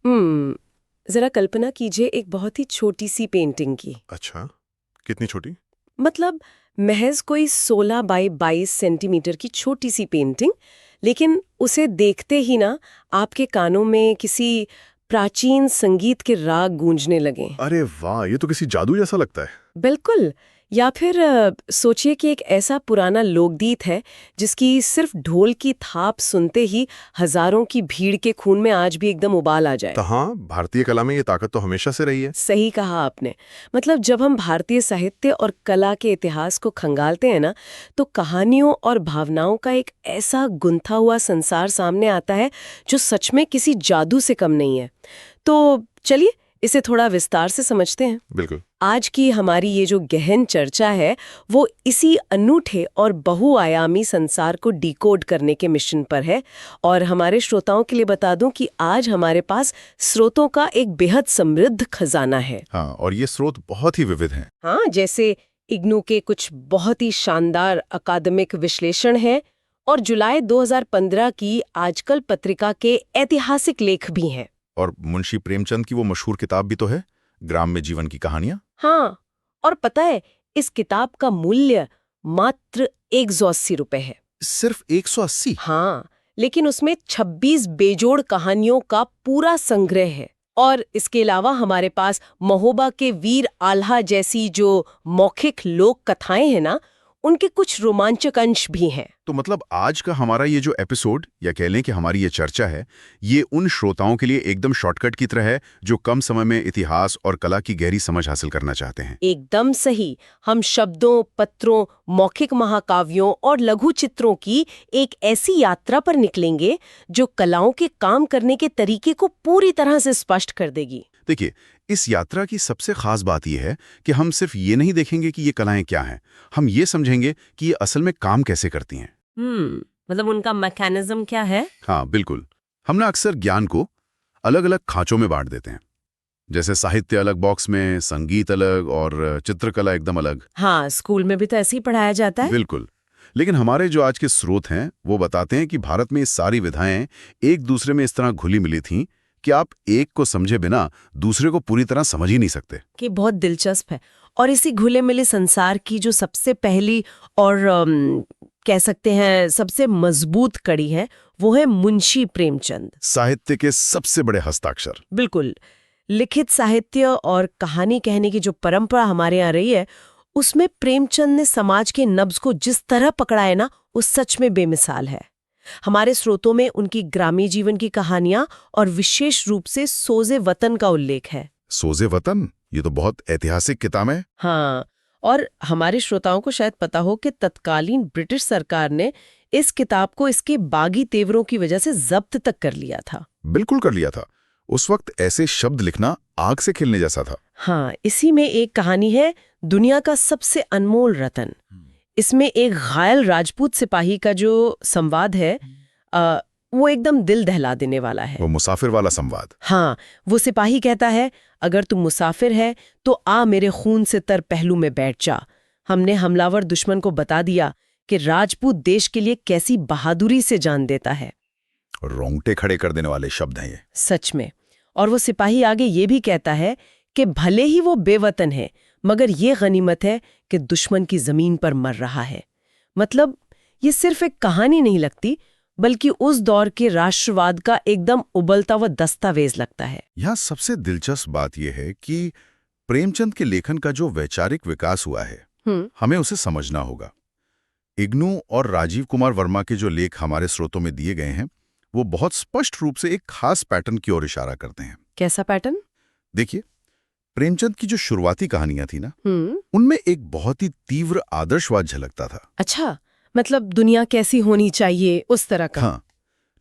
जरा कल्पना कीजिए एक बहुत ही छोटी सी पेंटिंग की। अच्छा, कितनी छोटी? मतलब महज कोई 16 बाई 22 सेंटीमीटर की छोटी सी पेंटिंग, लेकिन उसे देखते ही ना आपके कानों में किसी प्राचीन संगीत के राग गूंजने लगे। अरे वाह, ये तो किसी जादू जैसा लगता है। बिल्कुल। या फिर सोचिए कि एक ऐसा पुराना लोकगीत है जिसकी सिर्फ ढोल की थाप सुनते ही हजारों की भीड़ के खून में आज भी एकदम उबाल आ जाए। तो हाँ, भारतीय कला में ये ताकत तो हमेशा से रही है। सही कहा आपने। मतलब जब हम भारतीय साहित्य और कला के इतिहास को खंगालते हैं ना, तो कहानियों और भावनाओं का एक ऐसा गुंथा हुआ संसार सामने आता है जो सच में किसी जादू से कम नहीं है। तो चलिए इसे थोड़ा विस्तार से समझते हैं। बिल्कुल। आज की हमारी ये जो गहन चर्चा है वो इसी अनूठे और बहुआयामी संसार को डिकोड करने के मिशन पर है। और हमारे श्रोताओं के लिए बता दूं कि आज हमारे पास स्रोतों का एक बेहद समृद्ध खजाना है। हाँ, और ये स्रोत बहुत ही विविध हैं। हाँ, जैसे इग्नू के कुछ बहुत ही शानदार अकादमिक विश्लेषण हैं और जुलाई 2015 की आजकल पत्रिका के ऐतिहासिक लेख भी हैं। और मुंशी प्रेमचंद की वो मशहूर किताब भी तो है, ग्राम्य जीवन की कहानियां। हाँ, और पता है इस किताब का मूल्य मात्र 180 रुपए है। सिर्फ 180? हाँ, लेकिन उसमें 26 बेजोड़ कहानियों का पूरा संग्रह है। और इसके अलावा हमारे पास महोबा के वीर आल्हा जैसी जो मौखिक लोक कथाएं हैं ना, उनके कुछ रोमांचक अंश भी हैं। तो मतलब आज का हमारा ये जो एपिसोड, या कह लें कि हमारी ये चर्चा है, ये उन श्रोताओं के लिए एकदम शॉर्टकट की तरह है जो कम समय में इतिहास और कला की गहरी समझ हासिल करना चाहते हैं। एकदम सही। हम शब्दों, पत्रों, मौखिक महाकाव्यों और लघु चित्रों की एक ऐसी यात्रा पर निकलेंगे जो कलाओं के काम करने के तरीके को पूरी तरह से स्पष्ट कर देगी। देखिए, इस यात्रा की सबसे खास बात यह है कि हम सिर्फ ये नहीं देखेंगे कि ये कलाएं क्या हैं, हम ये समझेंगे कि ये असल में काम कैसे करती हैं। मतलब उनका मैकेनिज्म क्या है? हाँ, बिल्कुल। हम ना अक्सर ज्ञान को अलग अलग खांचों में बांट देते हैं। जैसे साहित्य अलग बॉक्स में, संगीत अलग और चित्रकला एकदम अलग। हाँ, स्कूल में भी तो ऐसे ही पढ़ाया जाता है। बिल्कुल। लेकिन हमारे जो आज के स्रोत हैं वो बताते हैं कि भारत में ये सारी विधाएं एक दूसरे में इस तरह घुली मिली थीं कि आप एक को समझे बिना दूसरे को पूरी तरह समझ ही नहीं सकते। कि बहुत दिलचस्प है। और इसी घुले मिले संसार की जो सबसे पहली और कह सकते हैं सबसे मजबूत कड़ी है, वो है मुंशी प्रेमचंद। साहित्य के सबसे बड़े हस्ताक्षर। बिल्कुल। लिखित साहित्य और कहानी कहने की जो परंपरा हमारे यहाँ रही है, उसमें प्रेमचंद ने समाज के नब्ज को जिस तरह पकड़ा है ना, वो सच में बेमिसाल है। हमारे स्रोतों में उनकी ग्रामीण जीवन की कहानियां और विशेष रूप से सोजे वतन का उल्लेख है। सोजे वतन, ये तो बहुत ऐतिहासिक किताब है। हाँ, और हमारे श्रोताओं को शायद पता हो कि तत्कालीन ब्रिटिश सरकार ने इस किताब को इसके बागी तेवरों की वजह से जब्त तक कर लिया था। बिल्कुल कर लिया था। उस वक्त ऐसे शब्द लिखना आग से खेलने जैसा था। हाँ, इसी में एक कहानी है दुनिया का सबसे अनमोल रतन। इसमें एक घायल राजपूत सिपाही का जो संवाद है वो एकदम दिल दहला देने वाला है। वो मुसाफिर वाला संवाद। हाँ, वो सिपाही कहता है, अगर तू मुसाफिर है तो आ मेरे खून से तर पहलू में बैठ जा। हमने हमलावर दुश्मन को बता दिया कि राजपूत देश के लिए कैसी बहादुरी से जान देता है। रोंगटे खड़े कर देने वाले शब्द हैं ये। सच में। और वो सिपाही आगे ये भी कहता है कि भले ही वो बेवतन है, मगर ये गनीमत है कि दुश्मन की जमीन पर मर रहा है। मतलब ये सिर्फ एक कहानी नहीं लगती, बल्कि उस दौर के राष्ट्रवाद का एकदम उबलता हुआ दस्तावेज लगता है। यहाँ सबसे दिलचस्प बात यह है कि प्रेमचंद के लेखन का जो वैचारिक विकास हुआ है, हमें उसे समझना होगा। इग्नू और राजीव कुमार वर्मा के जो लेख हमारे स्रोतों में दिए गए हैं, वो बहुत स्पष्ट रूप से एक खास पैटर्न की ओर इशारा करते हैं। कैसा पैटर्न? देखिए, प्रेमचंद की जो शुरुआती कहानियां थी ना, उनमें एक बहुत ही तीव्र आदर्शवाद झलकता था। अच्छा, मतलब दुनिया कैसी होनी चाहिए, उस तरह का। हाँ,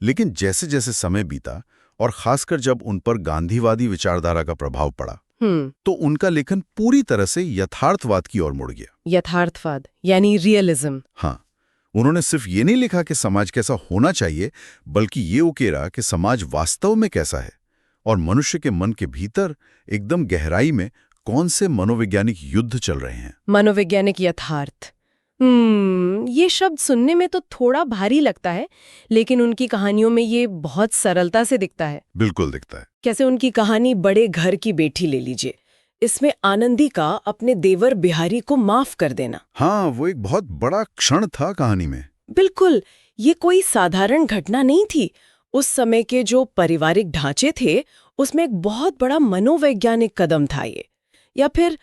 लेकिन जैसे जैसे समय बीता और खासकर जब उन पर गांधीवादी विचारधारा का प्रभाव पड़ा, तो उनका लेखन पूरी तरह से यथार्थवाद की ओर मुड़ गया। यथार्थवाद यानी रियलिज्म। हाँ, उन्होंने सिर्फ ये नहीं लिखा कि समाज कैसा होना चाहिए, बल्कि ये उकेरा कि समाज वास्तव में कैसा है और मनुष्य के मन के भीतर एकदम गहराई में कौन से मनोवैज्ञानिक युद्ध चल रहे हैं। मनोवैज्ञानिक यथार्थ, ये शब्द सुनने में तो थोड़ा भारी लगता है, लेकिन उनकी कहानियों में ये बहुत सरलता से दिखता है। बिल्कुल दिखता है। कैसे उनकी कहानी बड़े घर की बेटी ले लीजिए। इसमें आनंदी का अपने देवर बिहारी को माफ कर देना। हाँ, वो एक बहुत बड़ा क्षण था कहानी में। बिल्कुल, ये कोई साधारण घटना नहीं थी। उस समय के जो पारिवारिक ढांचे थे, उसमें एक बहुत बड़ा मनोवैज्ञानिक कदम था ये। या फिर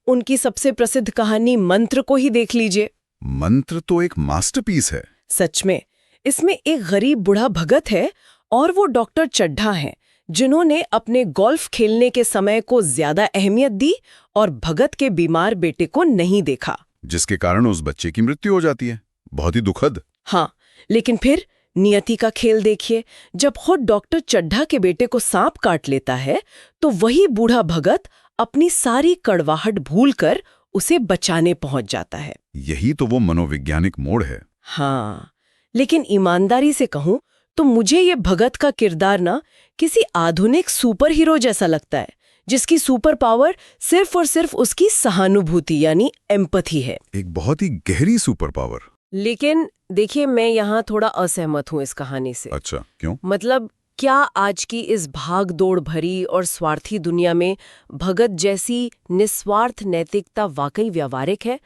उनकी सबसे प्रसिद्ध कहानी मंत्र को ही देख लीजिए। मंत्र तो एक मास्टरपीस है। सच में, इसमें एक गरीब बूढ़ा भगत है और वो डॉक्टर चड्ढा हैं, जिन्होंने अपने गोल्फ खेलने के समय को ज्यादा अहमियत दी और भगत के बीमार बेटे को नहीं देखा, जिसके कारण उस बच्चे की मृत्यु हो जाती है। बहुत ही दुखद। हाँ, लेकिन फिर नियति का खेल देखिए। जब खुद डॉक्टर चड्ढा के बेटे को सांप काट लेता है, तो वही बूढ़ा भगत अपनी सारी कड़वाहट भूलकर उसे बचाने पहुंच जाता है। यही तो वो मनोवैज्ञानिक मोड़ है। हाँ, लेकिन ईमानदारी से कहूं तो मुझे ये भगत का किरदार ना किसी आधुनिक सुपर हीरो जैसा लगता है, जिसकी सुपर पावर सिर्फ और सिर्फ उसकी सहानुभूति यानी एम्पैथी है। एक बहुत ही गहरी सुपर पावर। लेकिन देखिए, मैं यहाँ थोड़ा असहमत हूँ इस कहानी से। अच्छा, क्यों? मतलब क्या आज की इस भाग दौड़ भरी और स्वार्थी दुनिया में भगत जैसी निस्वार्थ नैतिकता वाकई व्यावहारिक है?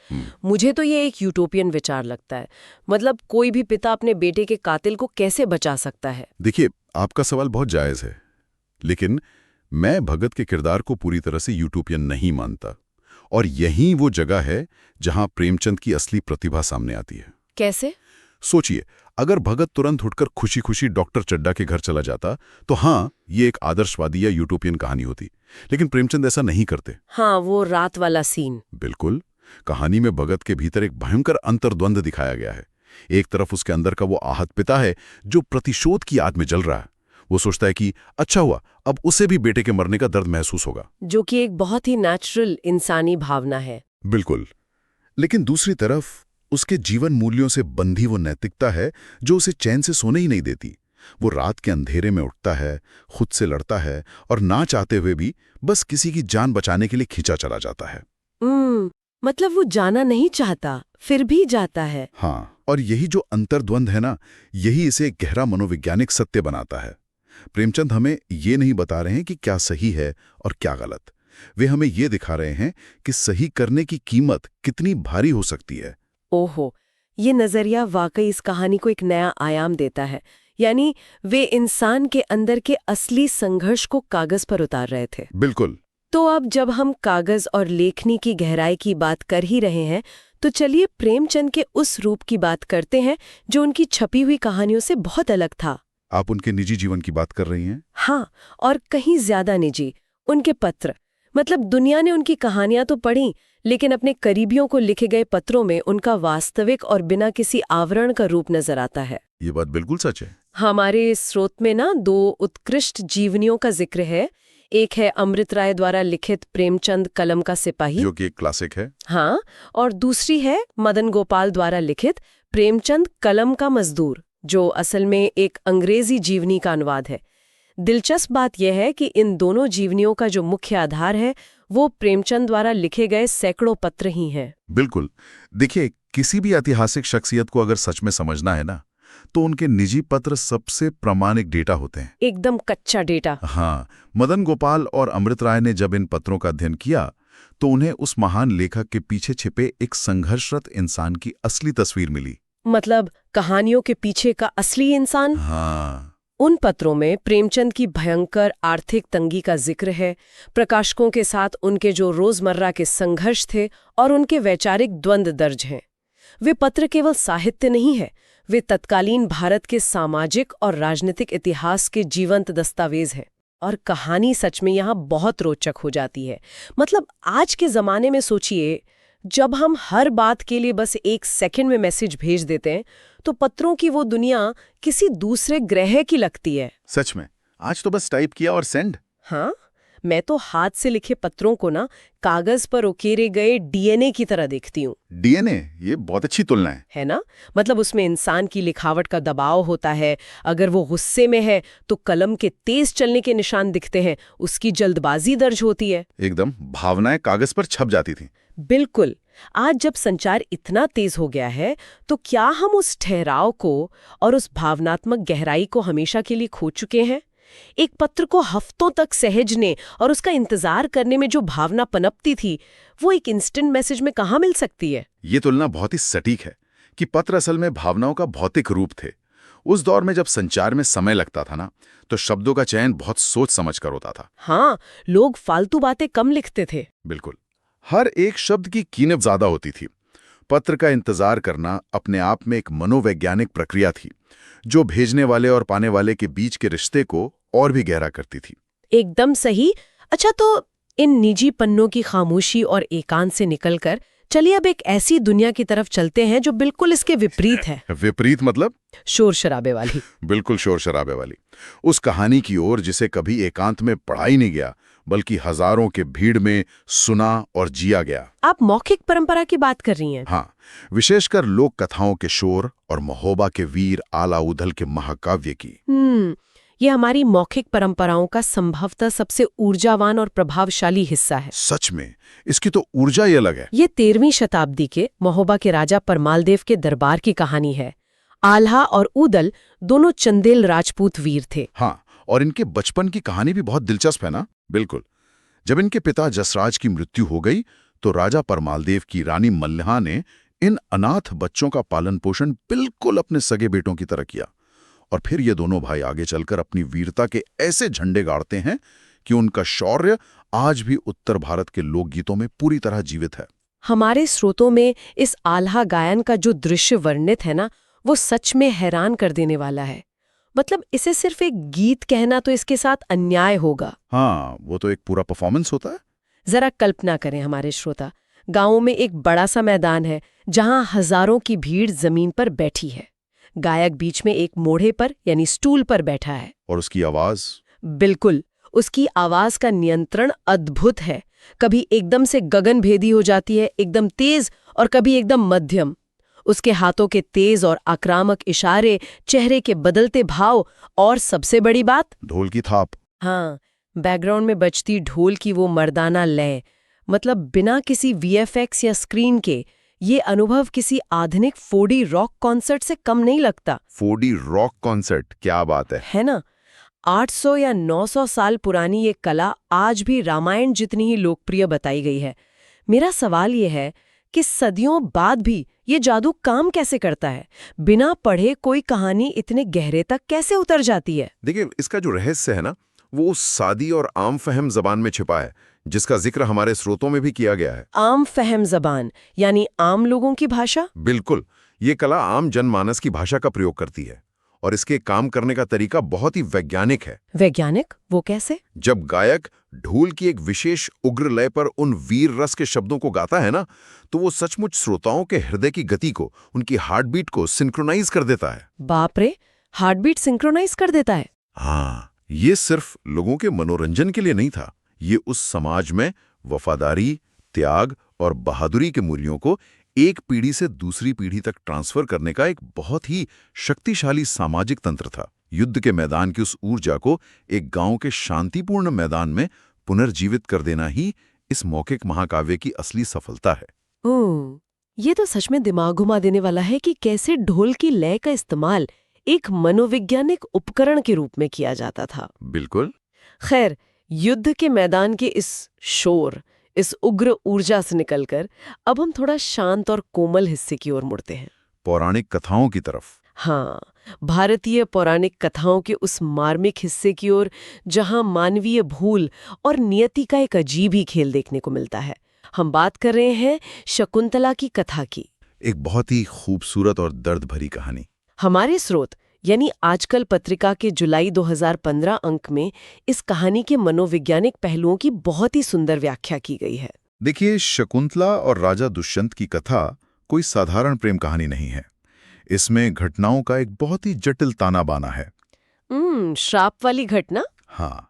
मुझे तो ये एक यूटोपियन विचार लगता है। मतलब कोई भी पिता अपने बेटे के कातिल को कैसे बचा सकता है? देखिए, आपका सवाल बहुत जायज है, लेकिन मैं भगत के किरदार को पूरी तरह से यूटोपियन नहीं मानता। और यही वो जगह है जहां प्रेमचंद की असली प्रतिभा सामने आती है। कैसे? सोचिए, अगर भगत तुरंत उठकर खुशी खुशी डॉक्टर चड्ढा के घर चला जाता तो हाँ, ये एक आदर्शवादी या यूटोपियन कहानी होती। लेकिन प्रेमचंद ऐसा नहीं करते। हाँ, वो रात वाला सीन। बिल्कुल। कहानी में भगत के भीतर एक भयंकर अंतर्द्वंद दिखाया गया है। एक तरफ उसके अंदर का वो आहत पिता है जो प्रतिशोध की आग में जल रहा है। वो सोचता है कि अच्छा हुआ, अब उसे भी बेटे के मरने का दर्द महसूस होगा, जो कि एक बहुत ही नेचुरल इंसानी भावना है। बिल्कुल। लेकिन दूसरी तरफ उसके जीवन मूल्यों से बंधी वो नैतिकता है जो उसे चैन से सोने ही नहीं देती। वो रात के अंधेरे में उठता है, खुद से लड़ता है और ना चाहते हुए भी बस किसी की जान बचाने के लिए खींचा चला जाता है। मतलब वो जाना नहीं चाहता, फिर भी जाता है। हाँ, और यही जो अंतर्द्वंद है ना, यही इसे एक गहरा मनोवैज्ञानिक सत्य बनाता है। प्रेमचंद हमें ये नहीं बता रहे हैं कि क्या सही है और क्या गलत। वे हमें ये दिखा रहे हैं कि सही करने की कीमत कितनी भारी हो सकती है। ओहो, ये नजरिया वाकई इस कहानी को एक नया आयाम देता है। यानी वे इंसान के अंदर के असली संघर्ष को कागज पर उतार रहे थे। बिल्कुल। तो अब जब हम कागज और लेखनी की गहराई की बात कर ही रहे हैं, तो चलिए प्रेमचंद के उस रूप की बात करते हैं जो उनकी छपी हुई कहानियों से बहुत अलग था। आप उनके निजी जीवन की बात कर रही हैं? हाँ, और कहीं ज्यादा निजी। उनके पत्र। मतलब दुनिया ने उनकी कहानियां तो पढ़ी, लेकिन अपने करीबियों को लिखे गए पत्रों में उनका वास्तविक और बिना किसी आवरण का रूप नजर आता है। ये बात बिल्कुल सच है। हमारे इस स्रोत में ना 2 उत्कृष्ट जीवनियों का जिक्र है। एक है अमृत राय द्वारा लिखित प्रेमचंद कलम का सिपाही, जो कि एक क्लासिक है। हाँ, और दूसरी है मदन गोपाल द्वारा लिखित प्रेमचंद कलम का मजदूर, जो असल में एक अंग्रेजी जीवनी का अनुवाद है। दिलचस्प बात यह है कि इन दोनों जीवनियों का जो मुख्य आधार है वो प्रेमचंद द्वारा लिखे गए सैकड़ों पत्र ही हैं। बिल्कुल। देखिए, किसी भी ऐतिहासिक शख्सियत को अगर सच में समझना है ना, तो उनके निजी पत्र सबसे प्रामाणिक डेटा होते हैं। एकदम कच्चा डेटा। हाँ, मदन गोपाल और अमृत राय ने जब इन पत्रों का अध्ययन किया तो उन्हें उस महान लेखक के पीछे छिपे एक संघर्षरत इंसान की असली तस्वीर मिली। मतलब कहानियों के पीछे का असली इंसान। हाँ। उन पत्रों में प्रेमचंद की भयंकर आर्थिक तंगी का जिक्र है, प्रकाशकों के साथ उनके जो रोजमर्रा के संघर्ष थे और उनके वैचारिक द्वंद्व दर्ज हैं। वे पत्र केवल साहित्य नहीं है, वे तत्कालीन भारत के सामाजिक और राजनीतिक इतिहास के जीवंत दस्तावेज हैं। और कहानी सच में यहाँ बहुत रोचक हो जाती है। मतलब आज के ज़माने में सोचिए, जब हम हर बात के लिए बस 1 सेकंड में मैसेज भेज देते हैं, तो पत्रों की वो दुनिया किसी दूसरे ग्रह की लगती है। सच में, आज तो बस टाइप किया और सेंड। हाँ, मैं तो हाथ से लिखे पत्रों को ना कागज पर उकेरे गए डीएनए की तरह देखती हूँ। डीएनए, ये बहुत अच्छी तुलना है ना? मतलब उसमें इंसान की लिखावट का दबाव होता है। अगर वो गुस्से में है तो कलम के तेज चलने के निशान दिखते हैं, उसकी जल्दबाजी दर्ज होती है। एकदम, भावनाएं कागज पर छप जाती थी। बिल्कुल। आज जब संचार इतना तेज हो गया है, तो क्या हम उस ठहराव को और उस भावनात्मक गहराई को हमेशा के लिए खो चुके हैं? एक पत्र को हफ्तों तक सहेजने और उसका इंतजार करने में जो भावना पनपती थी, वो एक इंस्टेंट मैसेज में कहाँ मिल सकती है? ये तुलना बहुत ही सटीक है कि पत्र असल में भावनाओं का भौतिक रूप थे। उस दौर में जब संचार में समय लगता था ना, तो शब्दों का चयन बहुत सोच समझ कर होता था। हाँ, लोग फालतू बातें कम लिखते थे। बिल्कुल, हर एक शब्द की कीमत ज्यादा होती थी। पत्र का इंतजार करना अपने आप में एक मनोवैज्ञानिक प्रक्रिया थी, जो भेजने वाले और पाने वाले के बीच के रिश्ते को और भी गहरा करती थी। एकदम सही। अच्छा, तो इन निजी पन्नों की खामोशी और एकांत से निकलकर चलिए अब एक ऐसी दुनिया की तरफ चलते हैं जो बिल्कुल इसके विपरीत है। विपरीत मतलब? शोर शराबे वाली। बिल्कुल शोर शराबे वाली। उस कहानी की ओर जिसे कभी एकांत में पढ़ा ही नहीं गया, बल्कि हजारों के भीड़ में सुना और जिया गया। आप मौखिक परंपरा की बात कर रही हैं? हाँ, विशेषकर लोक कथाओं के शोर और महोबा के वीर आला उधल के महाकाव्य की। ये हमारी मौखिक परंपराओं का संभवतः सबसे ऊर्जावान और प्रभावशाली हिस्सा है। सच में, इसकी तो ऊर्जा ही अलग है। ये 13वीं शताब्दी के महोबा के राजा परमालदेव के दरबार की कहानी है। आल्हा और ऊदल दोनों चंदेल राजपूत वीर थे। हाँ, और इनके बचपन की कहानी भी बहुत दिलचस्प है ना? बिल्कुल। जब इनके पिता जसराज की मृत्यु हो गई, तो राजा परमालदेव की रानी मल्लिहा ने इन अनाथ बच्चों का पालन पोषण बिल्कुल अपने सगे बेटों की तरह किया। और फिर ये दोनों भाई आगे चलकर अपनी वीरता के ऐसे झंडे गाड़ते हैं कि उनका शौर्य आज भी उत्तर भारत के लोकगीतों में पूरी तरह जीवित है। हमारे स्रोतों में इस आल्हा गायन का जो दृश्य वर्णित है ना, वो सच में हैरान कर देने वाला है। मतलब इसे सिर्फ एक गीत कहना तो इसके साथ अन्याय होगा। हाँ, वो तो एक पूरा परफॉर्मेंस होता है। जरा कल्पना करें हमारे श्रोता, गांवों में एक बड़ा सा मैदान है जहां हजारों की भीड़ जमीन पर बैठी है। गायक बीच में एक मोढ़े पर यानी स्टूल पर बैठा है। और उसकी आवाज? बिल्कुल, उसकी आवाज का नियंत्रण अद्भुत है। कभी एकदम से गगनभेदी हो जाती है, एकदम तेज, और कभी एकदम मध्यम। उसके हाथों के तेज और आक्रामक इशारे, चेहरे के बदलते भाव, और सबसे बड़ी बात, ढोल की थाप। हाँ, बैकग्राउंड में बजती ढोल की वो मर्दाना लय। मतलब बिना किसी वीएफएक्स या स्क्रीन के ये अनुभव किसी आधुनिक 4D रॉक कॉन्सर्ट से कम नहीं लगता। 4D रॉक कॉन्सर्ट, क्या बात है ना? 800 या 900 साल पुरानी ये कला आज भी रामायण जितनी ही लोकप्रिय बताई गई है। मेरा सवाल ये है कि सदियों बाद भी ये जादू काम कैसे करता है? बिना पढ़े कोई कहानी इतने गहरे तक कैसे उतर जाती है? देखिए, इसका जो रहस्य है ना, वो उस सादी और आम फहम जबान में छिपा है, जिसका जिक्र हमारे स्रोतों में भी किया गया है। आम फहम जबान यानी आम लोगों की भाषा? बिल्कुल, ये कला आम जनमानस की भाषा का प्रयोग करती है, और इसके काम करने का तरीका बहुत ही वैज्ञानिक है। वैज्ञानिक? वो कैसे? जब गायक ढोल की एक विशेष उग्र लय पर उन वीर रस के शब्दों को गाता है ना, तो वो सचमुच श्रोताओं के हृदय की गति को, उनकी हार्टबीट को सिंक्रोनाइज कर देता है। बाप रे, हार्टबीट सिंक्रोनाइज कर देता है? हाँ, ये सिर्फ लोगों के मनोरंजन के लिए नहीं था। ये उस समाज में वफादारी, त्याग और बहादुरी के मूल्यों को एक पीढ़ी से दूसरी पीढ़ी तक ट्रांसफर करने का एक बहुत ही शक्तिशाली सामाजिक तंत्र था। युद्ध के मैदान की उस ऊर्जा को एक गांव के शांतिपूर्ण मैदान में पुनर्जीवित कर देना ही इस मौखिक महाकाव्य की असली सफलता है। ओह, ये तो सच में दिमाग घुमा देने वाला है कि कैसे ढोल की लय का इस्तेमाल एक मनोवैज्ञानिक उपकरण के रूप में किया जाता था। बिल्कुल। खैर, युद्ध के मैदान के इस शोर, इस उग्र ऊर्जा से निकलकर अब हम थोड़ा शांत और कोमल हिस्से की ओर मुड़ते हैं। पौराणिक कथाओं की तरफ। हाँ, भारतीय पौराणिक कथाओं के उस मार्मिक हिस्से की ओर जहां मानवीय भूल और नियति का एक अजीब ही खेल देखने को मिलता है। हम बात कर रहे हैं शकुंतला की कथा की। एक बहुत ही खूबसूरत और दर्द भरी कहानी। हमारे स्रोत यानी आजकल पत्रिका के जुलाई 2015 अंक में इस कहानी के मनोवैज्ञानिक पहलुओं की बहुत ही सुंदर व्याख्या की गई है। देखिए, शकुंतला और राजा दुष्यंत की कथा कोई साधारण प्रेम कहानी नहीं है। इसमें घटनाओं का एक बहुत ही जटिल ताना बाना है। श्राप वाली घटना? हाँ,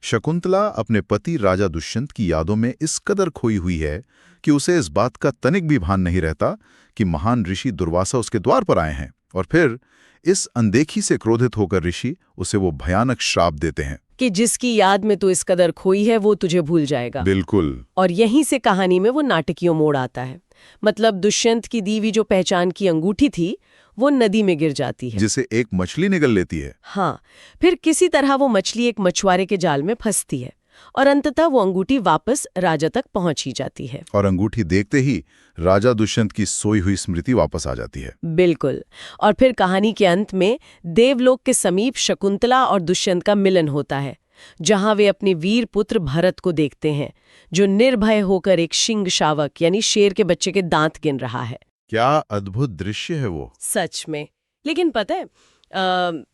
शकुंतला अपने पति राजा दुष्यंत की यादों में इस कदर खोई हुई है कि उसे इस बात का तनिक भी भान नहीं रहता कि महान ऋषि दुर्वासा उसके द्वार पर आए हैं, और फिर इस अनदेखी से क्रोधित होकर ऋषि उसे वो भयानक श्राप देते हैं। कि जिसकी याद में तू इस कदर खोई है वो तुझे भूल जाएगा। बिल्कुल। और यहीं से कहानी में वो नाटकीय मोड़ आता है। मतलब दुष्यंत की दी हुई जो पहचान की अंगूठी थी वो नदी में गिर जाती है, जिसे एक मछली निगल लेती है। हाँ, फिर किसी तरह वो मछली एक मछुआरे के जाल में फंसती है और अंततः वो अंगूठी वापस राजा तक पहुंच ही जाती है। और अंगूठी देखते ही राजा दुष्यंत की सोई हुई स्मृति वापस आ जाती है। बिल्कुल। और फिर कहानी के अंत में देवलोक के समीप शकुंतला और दुष्यंत का मिलन होता है, जहां वे अपने वीर पुत्र भरत को देखते हैं, जो निर्भय होकर एक शिंग शावक यानी शेर के बच्चे के दांत गिन रहा है। क्या अद्भुत दृश्य है वो। सच में। लेकिन पता है,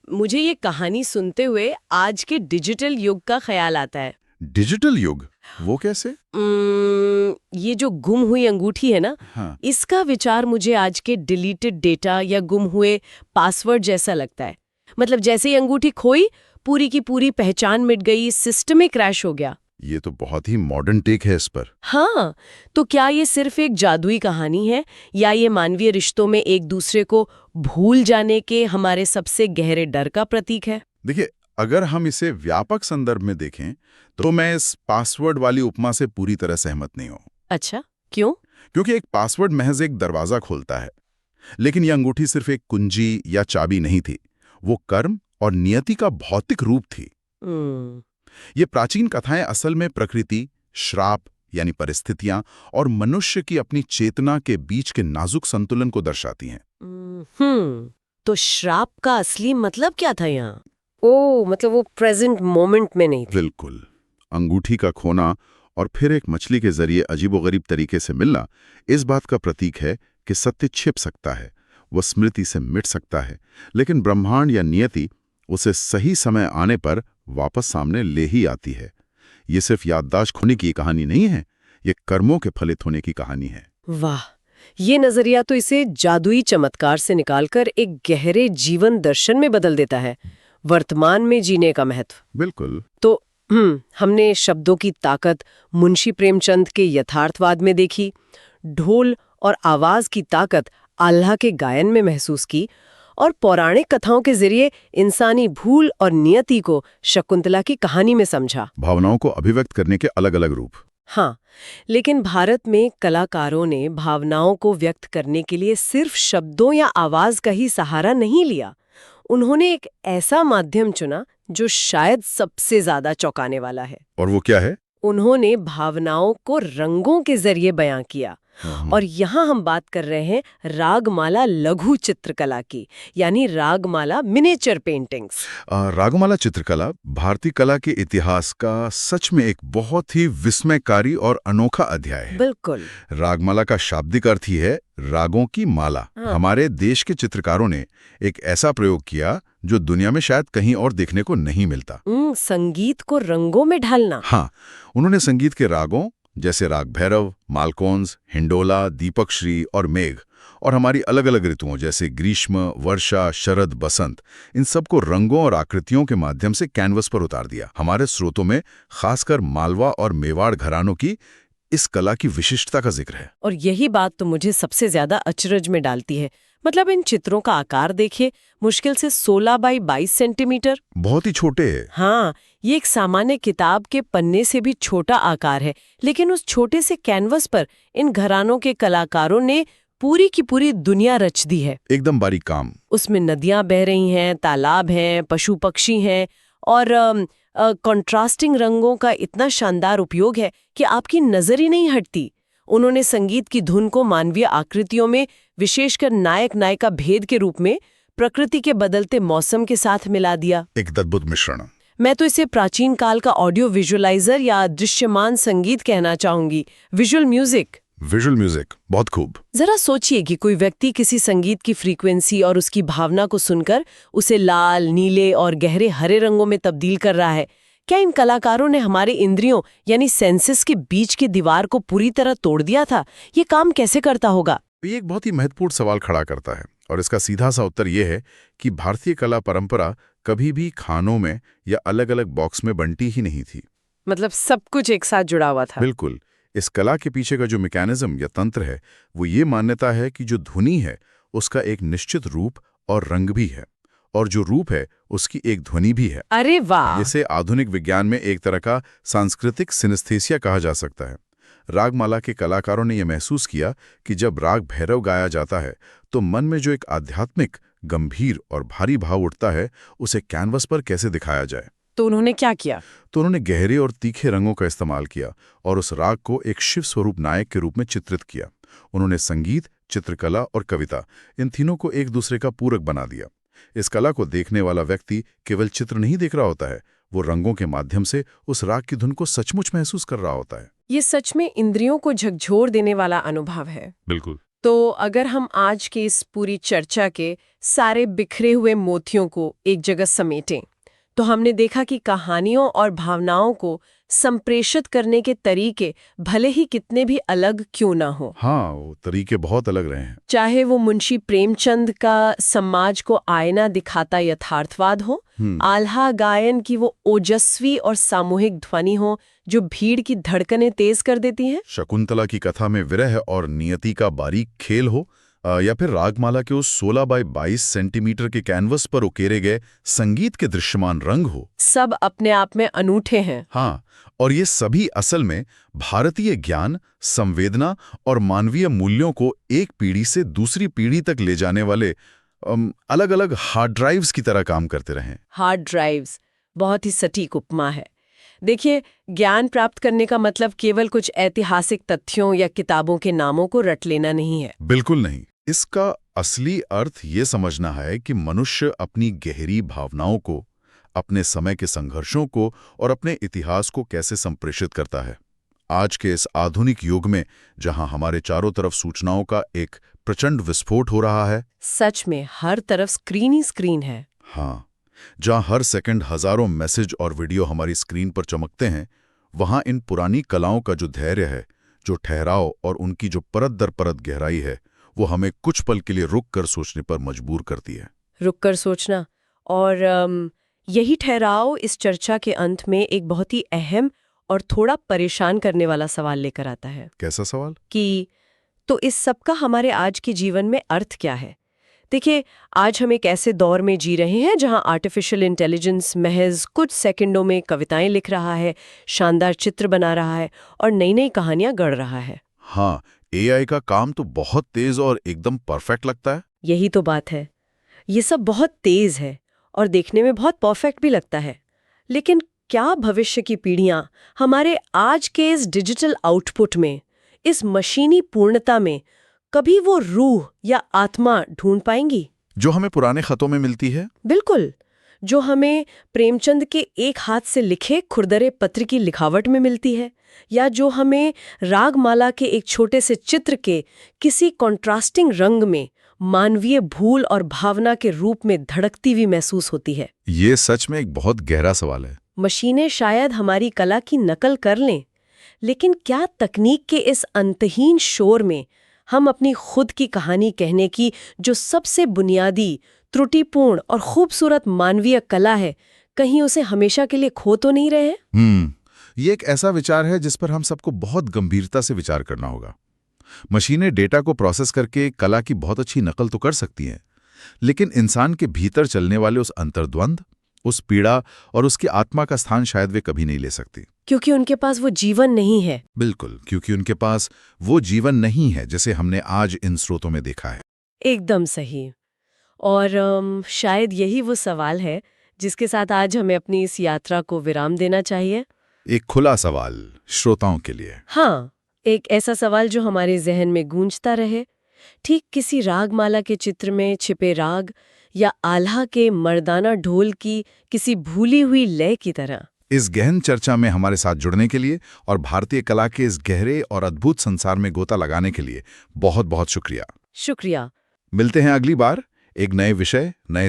मुझे ये कहानी सुनते हुए आज के डिजिटल युग का ख्याल आता है। डिजिटल युग? वो कैसे? ये जो गुम हुई अंगूठी है ना, हाँ। इसका विचार मुझे आज के डिलीटेड डेटा या गुम हुए पासवर्ड जैसा लगता है। मतलब जैसे ही अंगूठी खोई, पूरी की पूरी पहचान मिट गई, सिस्टम ही क्रैश हो गया। ये तो बहुत ही मॉडर्न टेक है इस पर। हाँ, तो क्या ये सिर्फ एक जादुई कहानी है या ये मानवीय रिश्तों में एक दूसरे को भूल जाने के हमारे सबसे गहरे डर का प्रतीक है? देखिए, अगर हम इसे व्यापक संदर्भ में देखें तो मैं इस पासवर्ड वाली उपमा से पूरी तरह सहमत नहीं हूं। अच्छा, क्यों? क्योंकि एक पासवर्ड महज एक दरवाजा खोलता है, लेकिन यह अंगूठी सिर्फ एक कुंजी या चाबी नहीं थी। वो कर्म और नियति का भौतिक रूप थी। ये प्राचीन कथाएं असल में प्रकृति, श्राप यानी परिस्थितियां और मनुष्य की अपनी चेतना के बीच के नाजुक संतुलन को दर्शाती हैं। तो श्राप का असली मतलब क्या था यहाँ? मतलब वो प्रेजेंट मोमेंट में नहीं थी। बिल्कुल। अंगूठी का खोना और फिर एक मछली के जरिए अजीबोगरीब तरीके से मिलना इस बात का प्रतीक है कि सत्य छिप सकता है, वह स्मृति से मिट सकता है, लेकिन ब्रह्मांड या नियति उसे सही समय आने पर वापस सामने ले ही आती है। ये सिर्फ याददाश्त खोने की कहानी नहीं है, ये कर्मों के फलित होने की कहानी है। वाह, ये नजरिया तो इसे जादुई चमत्कार से निकालकर एक गहरे जीवन दर्शन में बदल देता है, वर्तमान में जीने का महत्व। बिल्कुल। तो हमने शब्दों की ताकत मुंशी प्रेमचंद के यथार्थवाद में देखी, ढोल और आवाज की ताकत आल्हा के गायन में महसूस की, और पौराणिक कथाओं के जरिए इंसानी भूल और नियति को शकुंतला की कहानी में समझा। भावनाओं को अभिव्यक्त करने के अलग अलग रूप। हाँ, लेकिन भारत में कलाकारों ने भावनाओं को व्यक्त करने के लिए सिर्फ शब्दों या आवाज का ही सहारा नहीं लिया। उन्होंने एक ऐसा माध्यम चुना जो शायद सबसे ज्यादा चौंकाने वाला है। और वो क्या है? उन्होंने भावनाओं को रंगों के जरिए बयां किया। और यहाँ हम बात कर रहे हैं रागमाला लघु चित्रकला की, यानी रागमाला मिनिएचर पेंटिंग्स। रागमाला चित्रकला भारतीय कला के इतिहास का सच में एक बहुत ही विस्मयकारी और अनोखा अध्याय है। बिल्कुल। रागमाला का शाब्दिक अर्थ ही है रागों की माला। हमारे देश के चित्रकारों ने एक ऐसा प्रयोग किया जो दुनिया में शायद कहीं और देखने को नहीं मिलता। संगीत को रंगों में ढालना। हाँ, उन्होंने संगीत के रागों जैसे राग भैरव, मालकोंस, हिंडोला, दीपकश्री और मेघ, और हमारी अलग अलग ऋतुओं जैसे ग्रीष्म, वर्षा, शरद, बसंत, इन सबको रंगों और आकृतियों के माध्यम से कैनवस पर उतार दिया। हमारे स्रोतों में खासकर मालवा और मेवाड़ घरानों की इस कला की विशिष्टता का जिक्र है। और यही बात तो मुझे सबसे ज्यादा अचरज में डालती है। मतलब इन चित्रों का आकार देखिए, मुश्किल से 16 बाई 22 सेंटीमीटर। बहुत ही छोटे है। हाँ, ये एक सामान्य किताब के पन्ने से भी छोटा आकार है, लेकिन उस छोटे से कैनवस पर इन घरानों के कलाकारों ने पूरी की पूरी दुनिया रच दी है। एकदम बारीक काम। उसमें नदियां बह रही हैं, तालाब हैं, पशु पक्षी हैं, और कंट्रास्टिंग रंगों का इतना शानदार उपयोग है कि आपकी नजर ही नहीं हटती। उन्होंने संगीत की धुन को मानवीय आकृतियों में, विशेषकर नायक नायिका भेद के रूप में, प्रकृति के बदलते मौसम के साथ मिला दिया। एक अद्भुत मिश्रण। मैं तो इसे प्राचीन काल का ऑडियो विजुअलाइजर या दृश्यमान संगीत कहना चाहूंगी। Visual music. विजुअल म्यूजिक, बहुत खूब। जरा सोचिए कि कोई व्यक्ति किसी संगीत की फ्रीक्वेंसी और उसकी भावना को सुनकर उसे लाल, नीले और गहरे हरे रंगों में तब्दील कर रहा है। क्या इन कलाकारों ने हमारे इंद्रियों यानी सेंसेस के बीच की दीवार को पूरी तरह तोड़ दिया था? ये काम कैसे करता होगा? ये एक बहुत ही महत्वपूर्ण सवाल खड़ा करता है, और इसका सीधा सा उत्तर यह है कि भारतीय कला परंपरा कभी भी खानों में या अलग अलग बॉक्स में बंटी ही नहीं थी। मतलब सब कुछ एक साथ जुड़ा हुआ था। बिल्कुल। इस कला के पीछे का जो मैकेनिज्म या तंत्र है, वो ये मान्यता है कि जो धुनी है उसका एक निश्चित रूप और रंग भी है, और जो रूप है उसकी एक ध्वनि भी है। अरे वाह! इसे आधुनिक विज्ञान में एक तरह का सांस्कृतिक सिनेस्थेसिया कहा जा सकता है। रागमाला के कलाकारों ने यह महसूस किया कि जब राग भैरव गाया जाता है तो मन में जो एक आध्यात्मिक, गंभीर और भारी भाव उठता है, उसे कैनवस पर कैसे दिखाया जाए। तो उन्होंने क्या किया? तो उन्होंने गहरे और तीखे रंगों का इस्तेमाल किया और उस राग को एक शिव स्वरूप नायक के रूप में चित्रित किया। उन्होंने संगीत, चित्रकला और कविता, इन तीनों को एक दूसरे का पूरक बना दिया। इस कला को देखने वाला व्यक्ति केवल चित्र नहीं देख रहा होता है, वो रंगों के माध्यम से उस राग की धुन को सचमुच महसूस कर रहा होता है। ये सच में इंद्रियों को झकझोर देने वाला अनुभव है। बिल्कुल। तो अगर हम आज की इस पूरी चर्चा के सारे बिखरे हुए मोतियों को एक जगह समेटें, तो हमने देखा कि कहानियों और भावनाओं को संप्रेषित करने के तरीके भले ही कितने भी अलग क्यों ना हो। हाँ, वो तरीके बहुत अलग रहे हैं। चाहे वो मुंशी प्रेमचंद का समाज को आईना दिखाता यथार्थवाद हो, आल्हा गायन की वो ओजस्वी और सामूहिक ध्वनि हो जो भीड़ की धड़कनें तेज कर देती हैं, शकुंतला की कथा में विरह और नियति का बारीक खेल हो, या फिर रागमाला के उस 16 बाय 22 सेंटीमीटर के कैनवस पर उकेरे गए संगीत के दृश्यमान रंग हो, सब अपने आप में अनूठे हैं। हाँ, और ये सभी असल में भारतीय ज्ञान, संवेदना और मानवीय मूल्यों को एक पीढ़ी से दूसरी पीढ़ी तक ले जाने वाले अलग अलग हार्ड ड्राइव्स की तरह काम करते रहे। हार्ड ड्राइव्स बहुत ही सटीक उपमा है। देखिए, ज्ञान प्राप्त करने का मतलब केवल कुछ ऐतिहासिक तथ्यों या किताबों के नामों को रट लेना नहीं है। बिल्कुल नहीं। इसका असली अर्थ ये समझना है कि मनुष्य अपनी गहरी भावनाओं को, अपने समय के संघर्षों को और अपने इतिहास को कैसे संप्रेषित करता है। आज के इस आधुनिक युग में जहां हमारे चारों तरफ सूचनाओं का एक प्रचंड विस्फोट हो रहा है, सच में हर तरफ स्क्रीन ही स्क्रीन है। हाँ, जहां हर सेकंड हजारों मैसेज और वीडियो हमारी स्क्रीन पर चमकते हैं, वहां इन पुरानी कलाओं का जो धैर्य है, जो ठहराव और उनकी जो परत दर परत गहराई है, वो हमें कुछ पल के लिए रुक कर सोचने पर मजबूर करती है। रुक कर सोचना, और यही ठहराव इस चर्चा के अंत में एक बहुत ही अहम और थोड़ा परेशान करने वाला सवाल लेकर आता है। कैसा सवाल? कि तो इस सब का हमारे आज के जीवन में अर्थ क्या है? देखिए, आज हम एक ऐसे दौर में जी रहे हैं जहां आर्टिफिशियल इंटेलिजेंस महज कुछ सेकंडों में कविताएं लिख रहा है, शानदार चित्र बना रहा है और नई नई कहानियां गढ़ रहा है। हाँ, एआई का काम तो बहुत तेज और एकदम परफेक्ट लगता है। यही तो बात है। ये सब बहुत तेज है और देखने में बहुत परफेक्ट भी लगता है, लेकिन क्या भविष्य की पीढ़ियां हमारे आज के इस डिजिटल आउटपुट में, इस मशीनी पूर्णता में कभी वो रूह या आत्मा ढूंढ पाएंगी जो हमें पुराने खतों में मिलती है? बिल्कुल, जो हमें प्रेमचंद के एक हाथ से लिखे खुरदरे पत्र की लिखावट में मिलती है, या जो हमें रागमाला के एक छोटे से चित्र के किसी कॉन्ट्रास्टिंग रंग में मानवीय भूल और भावना के रूप में धड़कती हुई महसूस होती है। ये सच में एक बहुत गहरा सवाल है। मशीनें शायद हमारी कला की नकल कर लें, लेकिन क्या तकनीक के इस अंतहीन शोर में हम अपनी खुद की कहानी कहने की जो सबसे बुनियादी, त्रुटिपूर्ण और खूबसूरत मानवीय कला है, कहीं उसे हमेशा के लिए खो तो नहीं रहे? ये एक ऐसा विचार है जिस पर हम सबको बहुत गंभीरता से विचार करना होगा। मशीनें डेटा को प्रोसेस करके कला की बहुत अच्छी नकल तो कर सकती हैं, लेकिन इंसान के भीतर चलने वाले उस अंतर्द्वंद, उस पीड़ा और उसकी आत्मा का स्थान शायद वे कभी नहीं ले सकती। क्योंकि उनके पास वो जीवन नहीं है। बिल्कुल, क्योंकि उनके पास वो जीवन नहीं है जिसे हमने आज इन स्रोतों में देखा है। एकदम सही। और शायद यही वो सवाल है जिसके साथ आज हमें अपनी इस यात्रा को विराम देना चाहिए। एक खुला सवाल श्रोताओं के लिए। हाँ, एक ऐसा सवाल जो हमारे जहन में गूंजता रहे, ठीक किसी रागमाला के चित्र में छिपे राग या आल्हा के मर्दाना ढोल की किसी भूली हुई लय की तरह। इस गहन चर्चा में हमारे साथ जुड़ने के लिए और भारतीय कला के इस गहरे और अद्भुत संसार में गोता लगाने के लिए बहुत बहुत शुक्रिया। शुक्रिया। मिलते हैं अगली बार एक नए विषय, नए